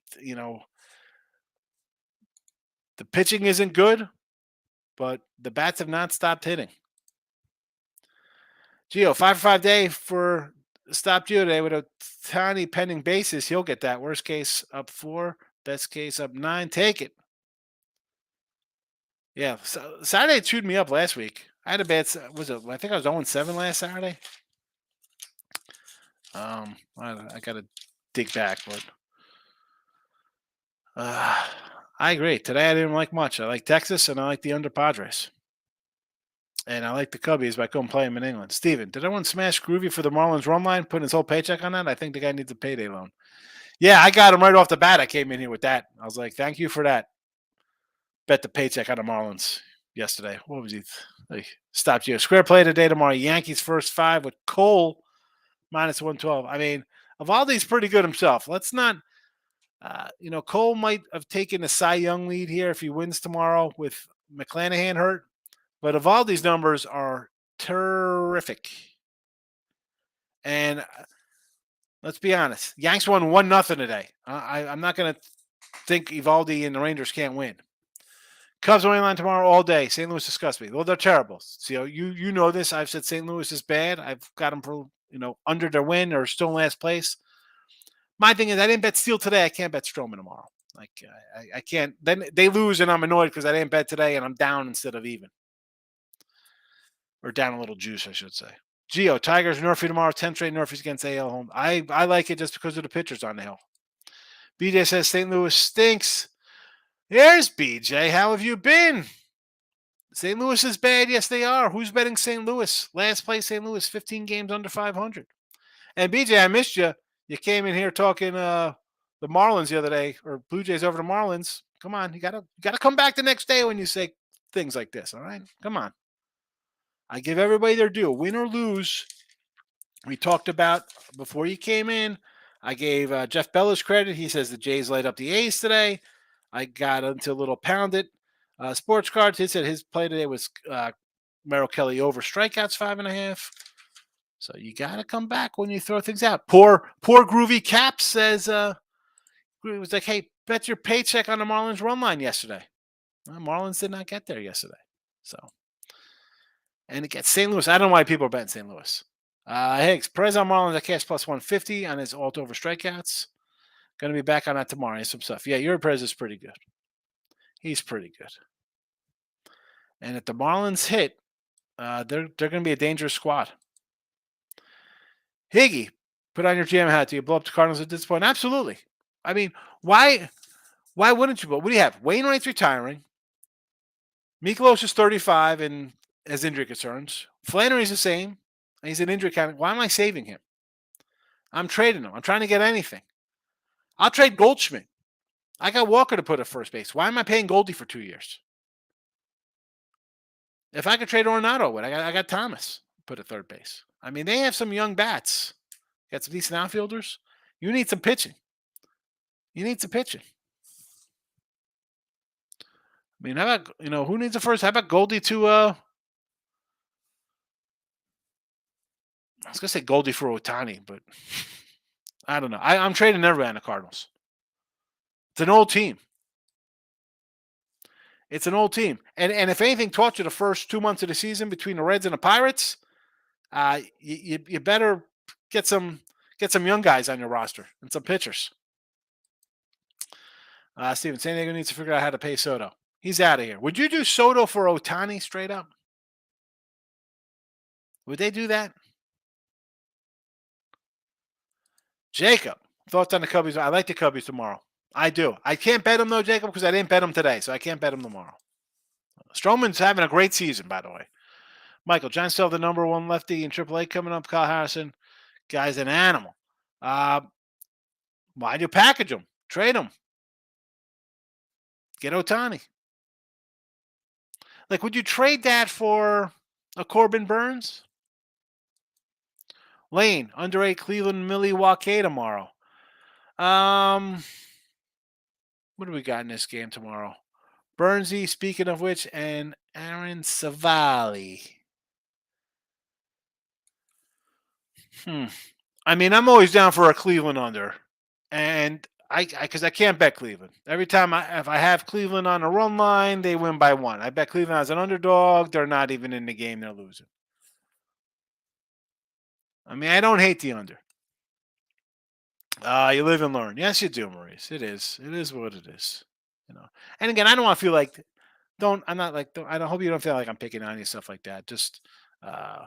The pitching isn't good, but the bats have not stopped hitting. Gio, 5-for-5 day for Stop Gio today with a tiny pending basis. He'll get that. Worst case up 4. Best case up 9. Take it. Yeah, so Saturday chewed me up last week. I had a bad. I think I was 0-7 last Saturday. I got to dig back, but I agree. Today I didn't like much. I like Texas and I like the under Padres, and I like the Cubbies, but I couldn't play them in England. Steven, did anyone smash Groovy for the Marlins run line, putting his whole paycheck on that? I think the guy needs a payday loan. Yeah, I got him right off the bat. I came in here with that. I was like, thank you for that. Bet the paycheck on the Marlins yesterday. What was he? Stopped you. Square play today, tomorrow. Yankees first 5 with Cole minus 112. I mean, Evaldi's pretty good himself. Let's not, Cole might have taken a Cy Young lead here if he wins tomorrow with McClanahan hurt. But Evaldi's numbers are terrific. And let's be honest. Yanks won 1-0 today. I'm not going to think Evaldi and the Rangers can't win. Cubs money line tomorrow all day. St. Louis disgusts me. Well, they're terrible. So you know this. I've said St. Louis is bad. I've got them for under their win or still in last place. My thing is I didn't bet Steele today. I can't bet Stroman tomorrow. Like I can't. Then they lose and I'm annoyed because I didn't bet today and I'm down instead of even. Or down a little juice, I should say. Gio, Tigers, Murphy tomorrow. 10 straight Murphys against AL home. I like it just because of the pitchers on the hill. BJ says St. Louis stinks. There's BJ. How have you been? St. Louis is bad. Yes, they are. Who's betting St. Louis? Last place, St. Louis, 15 games under 500. And BJ, I missed you. You came in here talking the Marlins the other day, or Blue Jays over the Marlins. Come on, you gotta come back the next day when you say things like this. All right, come on. I give everybody their due, win or lose. We talked about before you came in. I gave Jeff Bellis credit. He says the Jays light up the A's today. I got into a little pounded. Sports cards. He said his play today was Merrill Kelly over strikeouts 5.5. So you got to come back when you throw things out. Poor Groovy Cap says It was like, hey, bet your paycheck on the Marlins run line yesterday. Well, Marlins did not get there yesterday. So, and it gets St. Louis. I don't know why people are betting St. Louis. Higgs, Perez on Marlins, I cash plus 150 on his alt over strikeouts. Going to be back on that tomorrow. And some stuff. Yeah, your Perez is pretty good. He's pretty good. And if the Marlins hit, they're going to be a dangerous squad. Higgy, put on your GM hat. Do you blow up the Cardinals at this point? Absolutely. I mean, why wouldn't you? But what do you have? Wainwright's retiring. Miklos is 35 and has injury concerns. Flannery's the same. He's an injury kind of. Why am I saving him? I'm trading him. I'm trying to get anything. I'll trade Goldschmidt. I got Walker to put at first base. Why am I paying Goldie for 2 years? If I could trade Ornato, I got Thomas put at third base. I mean, they have some young bats. Got some decent outfielders. You need some pitching. I mean, how about, who needs a first? How about Goldie to, I was going to say Goldie for Otani, but I don't know. I'm trading everybody on the Cardinals. It's an old team. And if anything taught you the first 2 months of the season between the Reds and the Pirates, you better get some young guys on your roster and some pitchers. Steven, San Diego needs to figure out how to pay Soto. He's out of here. Would you do Soto for Otani straight up? Would they do that? Jacob, thoughts on the Cubbies? I like the Cubbies tomorrow. I do. I can't bet them though, Jacob, because I didn't bet them today, so I can't bet them tomorrow. Stroman's having a great season, by the way. Michael, John still the number one lefty in AAA coming up. Kyle Harrison, guy's an animal. Why do you package him? Trade him. Get Otani. Like, would you trade that for a Corbin Burns? Lane, under 8 Cleveland, Milwaukee tomorrow. What do we got in this game tomorrow? Burnsy, speaking of which, and Aaron Savali. I mean, I'm always down for a Cleveland under. And because I can't bet Cleveland. Every time if I have Cleveland on a run line, they win by 1. I bet Cleveland as an underdog, they're not even in the game, they're losing. I mean, I don't hate the under. You live and learn. Yes, you do, Maurice. It is. It is what it is. And again, I don't want to feel like I don't hope you don't feel like I'm picking on you, stuff like that. Just I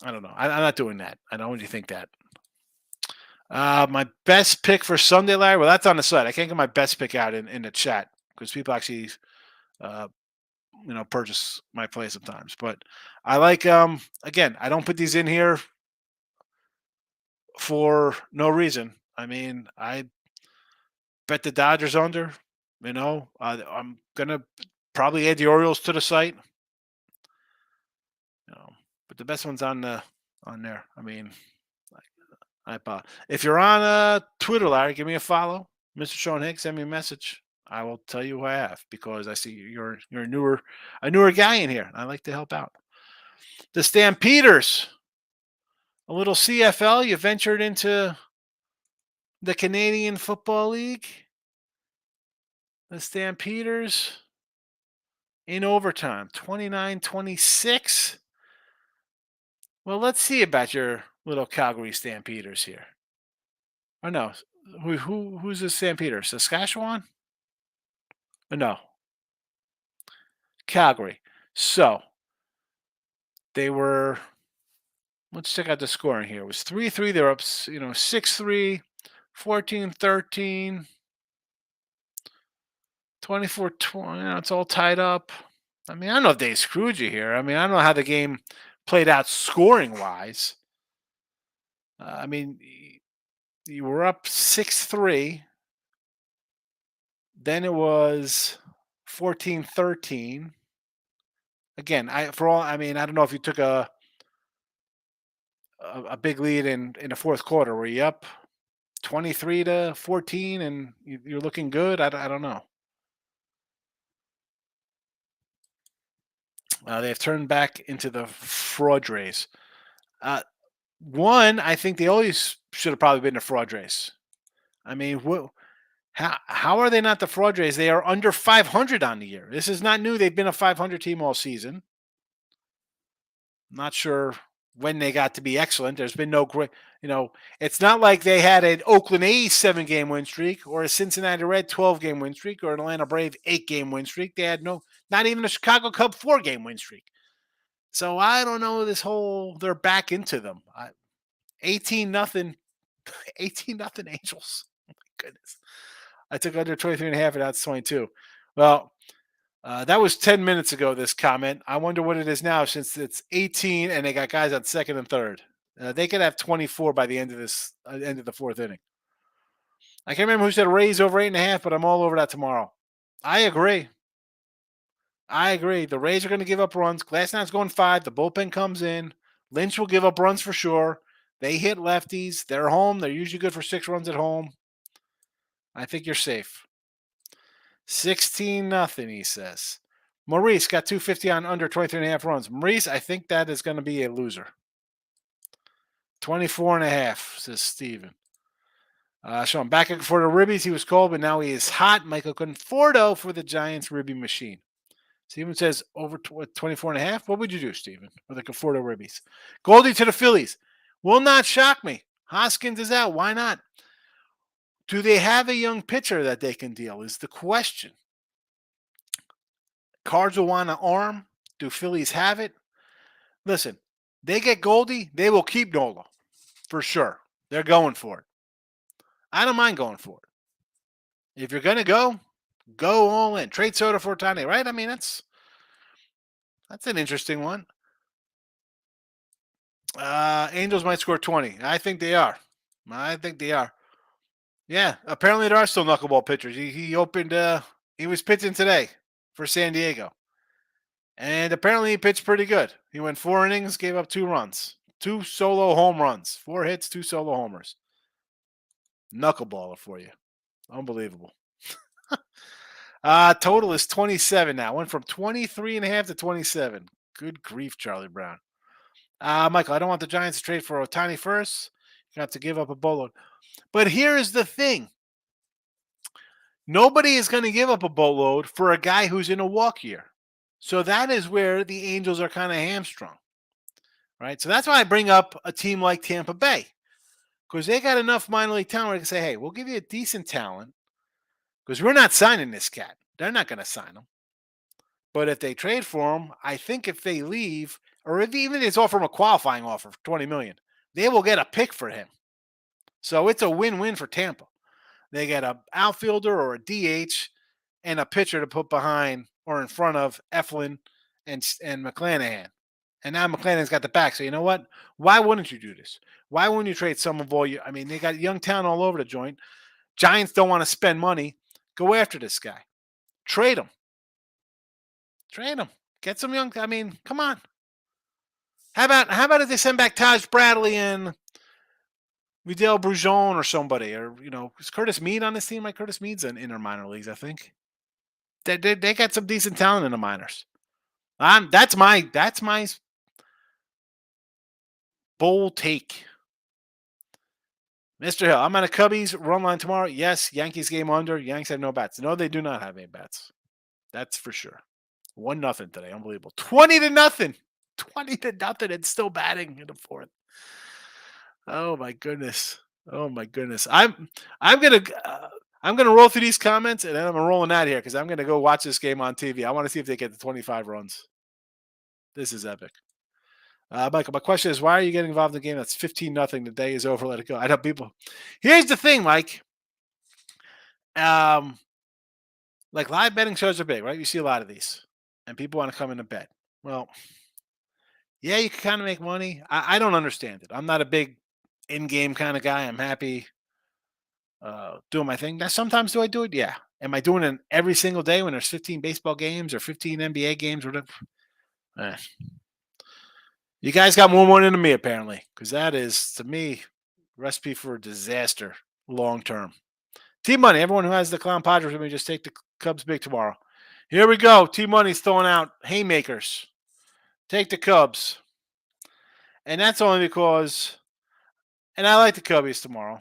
don't know. I'm not doing that. I don't want you to think that. My best pick for Sunday, Larry. Well, that's on the site. I can't get my best pick out in the chat because people actually, purchase my play sometimes. But I like. Again, I don't put these in here for no reason. I mean, I bet the Dodgers under. I'm gonna probably add the Orioles to the site. But the best one's on there. I mean, if you're on Twitter, Larry, give me a follow, Mr. Sean Higgs. Send me a message. I will tell you who I have because I see you're a newer guy in here. I like to help out. The Stampeders, a little CFL. You ventured into the Canadian Football League. The Stampeders in overtime, 29-26. Well, let's see about your little Calgary Stampeders here. Or no, who's the Stampeders? Saskatchewan? Or no, Calgary. So they were. Let's check out the scoring here. It was 3-3. They're up, 6-3, 14-13, 24-20. It's all tied up. I mean, I don't know if they screwed you here. I mean, I don't know how the game played out scoring wise. I mean, you were up 6-3. Then it was 14-13. Again, I don't know if you took a big lead in the fourth quarter. Were you up 23-14 and you're looking good? I don't know. They have turned back into the fraud race. One, I think they always should have probably been a fraud race. I mean, how are they not the fraud race? They are under 500 on the year. This is not new. They've been a 500 team all season. Not sure when they got to be excellent. There's been no great, it's not like they had an Oakland A's 7-game win streak or a Cincinnati Red 12-game win streak or an Atlanta Brave 8-game win streak. They had not even a Chicago Cub 4-game win streak. So I don't know this whole they're back into them. 18 nothing, 18 nothing Angels. Oh my goodness. I took under 23 and a half and that's 22. Well, that was 10 minutes ago, this comment. I wonder what it is now since it's 18 and they got guys on second and third. They could have 24 by the end of end of the fourth inning. I can't remember who said Rays over 8.5, but I'm all over that tomorrow. I agree. The Rays are going to give up runs. Glasnow's going 5. The bullpen comes in. Lynch will give up runs for sure. They hit lefties. They're home. They're usually good for 6 runs at home. I think you're safe. 16-0, he says. Maurice got 250 on under 23.5 runs. Maurice, I think that is going to be a loser. 24.5, says Steven. Sean, back for the ribbies. He was cold, but now he is hot. Michael Conforto for the Giants ribby machine. Steven says over 24.5. What would you do, Steven, for the Conforto ribbies? Goldie to the Phillies. Will not shock me. Hoskins is out. Why not? Do they have a young pitcher that they can deal is the question. Cards will want an arm. Do Phillies have it? Listen, they get Goldie, they will keep Nola for sure. They're going for it. I don't mind going for it. If you're going to go all in. Trade Soto for Ohtani, right? I mean, that's an interesting one. Angels might score 20. I think they are. Yeah, apparently there are still knuckleball pitchers. He opened. He was pitching today for San Diego, and apparently he pitched pretty good. He went 4 innings, gave up 2 runs, 2 solo home runs, 4 hits, 2 solo homers. Knuckleballer for you, unbelievable. Total is 27 now. Went from 23.5 to 27. Good grief, Charlie Brown. Michael, I don't want the Giants to trade for Ohtani first. You have to give up a boatload. But here is the thing. Nobody is going to give up a boatload for a guy who's in a walk year. So that is where the Angels are kind of hamstrung. Right? So that's why I bring up a team like Tampa Bay. Because they got enough minor league talent where they can say, hey, we'll give you a decent talent. Because we're not signing this cat. They're not going to sign him. But if they trade for him, I think if they leave, or if even if it's offer him a qualifying offer for $20 million, they will get a pick for him. So it's a win-win for Tampa. They get an outfielder or a DH and a pitcher to put behind or in front of Eflin and McClanahan. And now McClanahan's got the back. So you know what? Why wouldn't you do this? Why wouldn't you trade some of all you? I mean, they got young talent all over the joint. Giants don't want to spend money. Go after this guy. Trade him. Get some young. I mean, come on. How about if they send back Taj Bradley and Vidal Brujon or somebody, or is Curtis Mead on this team? Like Curtis Mead's in their minor leagues, I think. They got some decent talent in the minors. That's my bold take. Mr. Hill, I'm on a Cubbies run line tomorrow. Yes, Yankees game under. Yanks have no bats. No, they do not have any bats. That's for sure. 1-0 today. Unbelievable. 20-0. 20-0. It's still batting in the fourth. Oh my goodness. I'm gonna roll through these comments and then I'm rolling out here because I'm gonna go watch this game on TV. I want to see if they get the 25 runs. This is epic. Michael, my question is, why are you getting involved in a game that's 15-0? The day is over. Let it go. I know people. Here's the thing, Mike. Like live betting shows are big, right? You see a lot of these, and people want to come in and bet. Well, yeah, you can kind of make money. I don't understand it. I'm not a big in-game kind of guy. I'm happy doing my thing. Now, sometimes do I do it? Yeah. Am I doing it every single day when there's 15 baseball games or 15 NBA games or whatever? You guys got more money than me, apparently, because that is, to me, recipe for disaster long term. Team Money, everyone who has the Clown Padres with me, just take the Cubs big tomorrow. Here we go. Team Money's throwing out haymakers. Take the Cubs. And that's only because And I like the Cubbies tomorrow.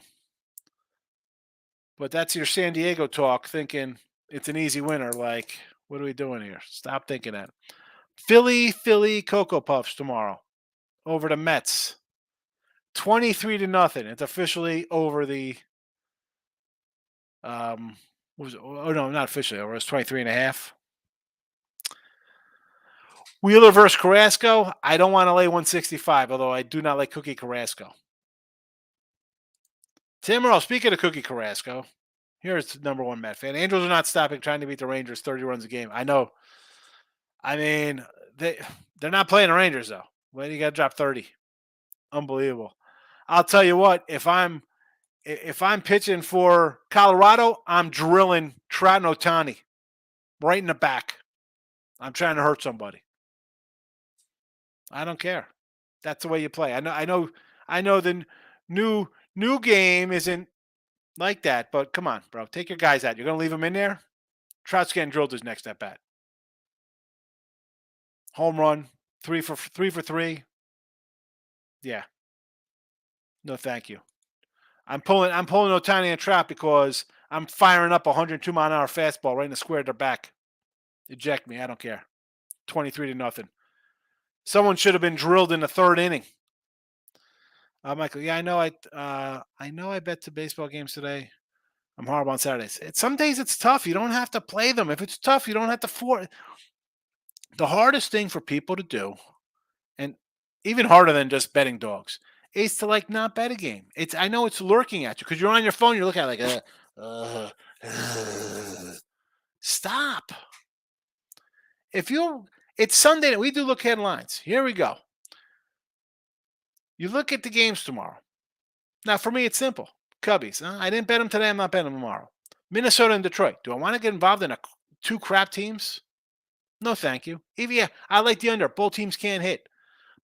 But that's your San Diego talk, thinking it's an easy winner. Like, what are we doing here? Stop thinking that. Philly Cocoa Puffs tomorrow over the Mets. 23-0. It's officially over the what was it? Oh no, not officially over. It's 23.5. Wheeler versus Carrasco. I don't want to lay 165, although I do not like Cookie Carrasco. Tim Merle, speaking of Cookie Carrasco, here's the number one Met fan. Angels are not stopping trying to beat the Rangers 30 runs a game. I know. I mean, they're not playing the Rangers though. Well, you got to drop 30. Unbelievable. I'll tell you what, if I'm pitching for Colorado, I'm drilling Trout and Ohtani right in the back. I'm trying to hurt somebody. I don't care. That's the way you play. I know the new game isn't like that, but come on, bro. Take your guys out. You're gonna leave them in there? Trout's getting drilled his next at bat. Home run, three for three. Yeah. No, thank you. I'm pulling Ohtani and Trout because I'm firing up a 102-mile-an-hour fastball right in the square of their back. Eject me. I don't care. 23-0. Someone should have been drilled in the third inning. Michael, yeah, I know I bet to baseball games today. I'm horrible on Saturdays. Some days it's tough. You don't have to play them. If it's tough, you don't have to force. The hardest thing for people to do, and even harder than just betting dogs, is to like not bet a game. I know it's lurking at you because you're on your phone. You're looking at it like, stop. It's Sunday. We do look headlines. Here we go. You look at the games tomorrow. Now, for me, it's simple. Cubbies. I didn't bet them today. I'm not betting them tomorrow. Minnesota and Detroit. Do I want to get involved in two crap teams? No, thank you. Yeah, I like the under. Both teams can't hit.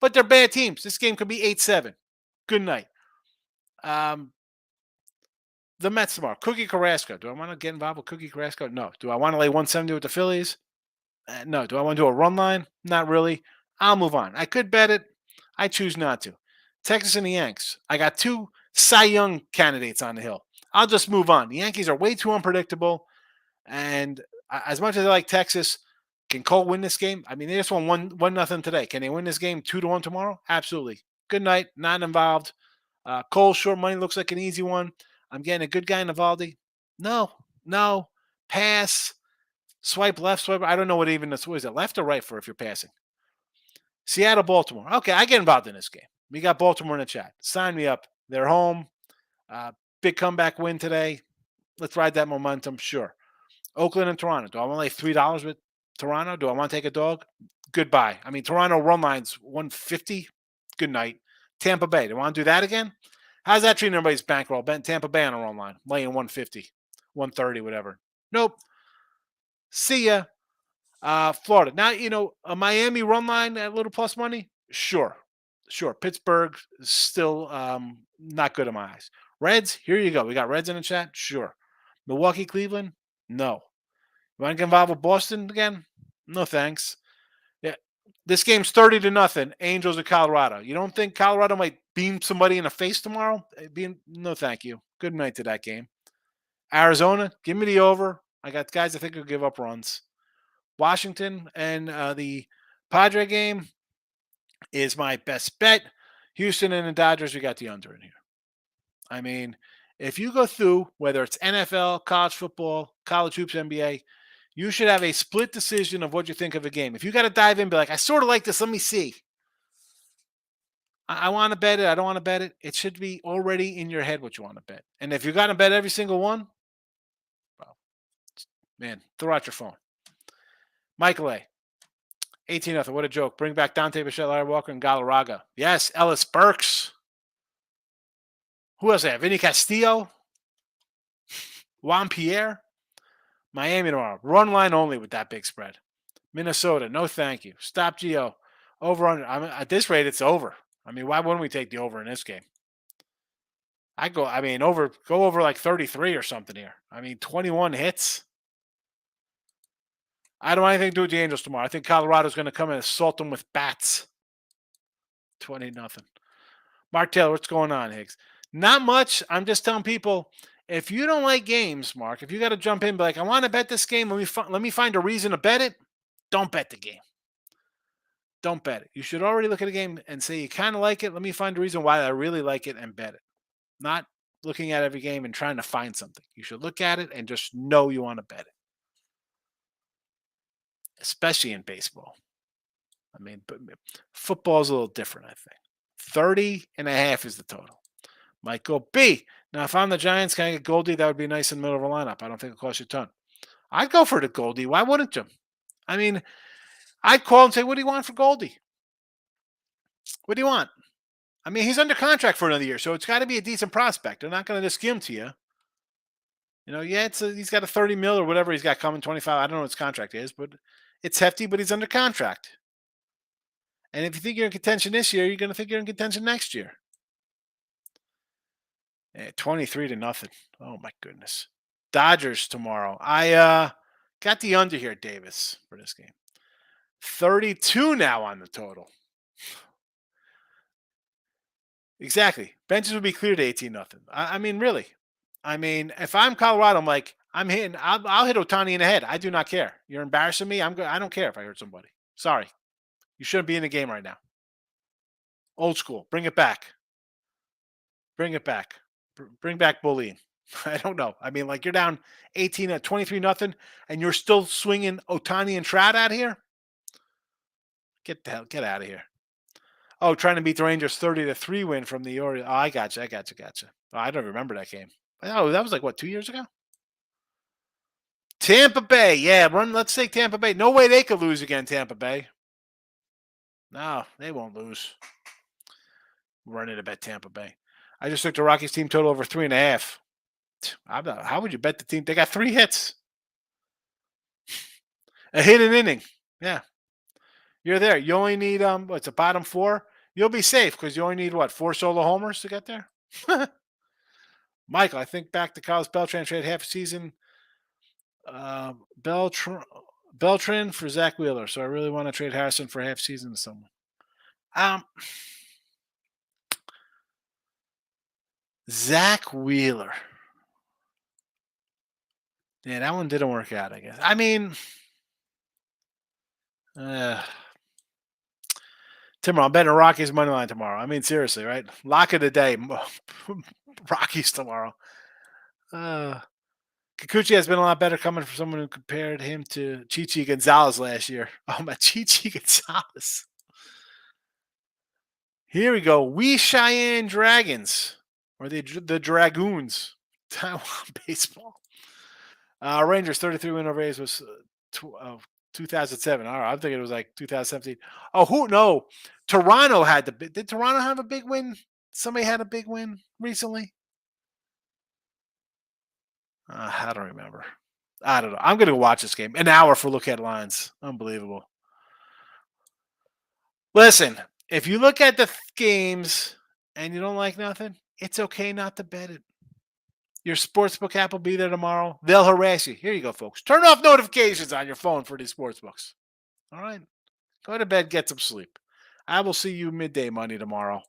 But they're bad teams. This game could be 8-7. Good night. The Mets tomorrow. Cookie Carrasco. Do I want to get involved with Cookie Carrasco? No. Do I want to lay 170 with the Phillies? No. Do I want to do a run line? Not really. I'll move on. I could bet it. I choose not to. Texas and the Yanks. I got two Cy Young candidates on the hill. I'll just move on. The Yankees are way too unpredictable. And as much as I like Texas, can Cole win this game? I mean, they just won 1-0 today. Can they win this game 2-1 tomorrow? Absolutely. Good night. Not involved. Cole short money looks like an easy one. I'm getting a good guy in Evaldi. No. Pass. Swipe left, swipe. I don't know what even this was. It left or right for if you're passing. Seattle, Baltimore. Okay, I get involved in this game. We got Baltimore in the chat. Sign me up. They're home. Big comeback win today. Let's ride that momentum. Sure. Oakland and Toronto. Do I want to lay $3 with Toronto? Do I want to take a dog? Goodbye. I mean, Toronto run line's 150. Good night. Tampa Bay. Do I want to do that again? How's that treating everybody's bankroll? Tampa Bay on a run line, laying 150, 130, whatever. Nope. See ya. Florida. Now, a Miami run line at a little plus money? Sure. Pittsburgh is still not good in my eyes. Reds, here you go. We got Reds in the chat? Sure. Milwaukee, Cleveland? No. You want to get involved with Boston again? No, thanks. Yeah. This game's 30-0. Angels of Colorado. You don't think Colorado might beam somebody in the face tomorrow? No, thank you. Good night to that game. Arizona, give me the over. I got guys I think will give up runs. Washington and the Padre game is my best bet. Houston and the Dodgers, we got the under in here. I mean, if you go through, whether it's NFL, college football, college hoops, NBA, you should have a split decision of what you think of a game. If you got to dive in, be like, I sort of like this. Let me see. I want to bet it. I don't want to bet it. It should be already in your head what you want to bet. And if you got to bet every single one, well, man, throw out your phone. Michael A. 18-0. What a joke. Bring back Dante Bichette, Larry Walker, and Galarraga. Yes, Ellis Burks. Who else I have? Vinny Castillo. Juan Pierre. Miami tomorrow. Run line only with that big spread. Minnesota. No thank you. Stop Gio. Over under. At this rate, it's over. I mean, why wouldn't we take the over in this game? Go over like 33 or something here. I mean, 21 hits. I don't want anything to do with the Angels tomorrow. I think Colorado's going to come and assault them with bats. 20-0. Mark Taylor, what's going on, Higgs? Not much. I'm just telling people, if you don't like games, Mark, if you got to jump in, be like, I want to bet this game. Let me find a reason to bet it. Don't bet the game. Don't bet it. You should already look at a game and say you kind of like it. Let me find a reason why I really like it and bet it. Not looking at every game and trying to find something. You should look at it and just know you want to bet it, especially in baseball. I mean, but football's a little different, I think. 30.5 is the total. Might go B. Now, if I'm the Giants, can I get Goldie? That would be nice in the middle of a lineup. I don't think it'll cost you a ton. I'd go for the Goldie. Why wouldn't you? I mean, I'd call and say, what do you want for Goldie? What do you want? I mean, he's under contract for another year, so it's got to be a decent prospect. They're not going to just give him to you. Yeah, he's got a 30 mil or whatever he's got coming, 25. I don't know what his contract is, but it's hefty, but he's under contract. And if you think you're in contention this year, you're going to think you're in contention next year. 23-0. Oh, my goodness. Dodgers tomorrow. I got the under here, Davis, for this game. 32 now on the total. Exactly. Benches would be cleared to 18-0. I mean, really. I mean, if I'm Colorado, I'm like, I'm hitting. I'll hit Ohtani in the head. I do not care. You're embarrassing me. I don't care if I hurt somebody. Sorry. You shouldn't be in the game right now. Old school. Bring it back. Bring it back. Bring back bullying. I don't know. I mean, like you're down 18 at 23-0, and you're still swinging Ohtani and Trout out here. Get out of here. Oh, trying to beat the Rangers 30-3 win from the Orioles. Oh, I got you. Oh, I don't remember that game. Oh, that was like what, 2 years ago? Tampa Bay, yeah, let's take Tampa Bay. No way they could lose again, Tampa Bay. No, they won't lose. Running to bet Tampa Bay. I just took the Rockies team total over 3.5. How would you bet the team? They got 3 hits. A hit an inning. Yeah. You're there. You only need what's a bottom 4? You'll be safe because you only need 4 solo homers to get there? Michael, I think back to Carlos Beltran trade half a season. Beltran for Zach Wheeler. So I really want to trade Harrison for half season to someone. Zach Wheeler. Yeah, that one didn't work out, I guess. I mean, tomorrow, I'm betting Rockies money line tomorrow. I mean, seriously, right? Lock of the day. Rockies tomorrow. Kikuchi has been a lot better coming from someone who compared him to Chichi Gonzalez last year. Oh, my Chichi Gonzalez. Here we go. We Cheyenne Dragons, or the Dragoons. Taiwan baseball. Rangers 33 win over A's was 2007. All right, I'm thinking it was like 2017. Oh, who? No, Toronto had Did Toronto have a big win? Somebody had a big win recently. I don't remember. I don't know. I'm going to watch this game. An hour for look at lines. Unbelievable. Listen, if you look at the games and you don't like nothing, it's okay not to bet it. Your sportsbook app will be there tomorrow. They'll harass you. Here you go, folks. Turn off notifications on your phone for these sportsbooks. All right. Go to bed, get some sleep. I will see you midday Monday tomorrow.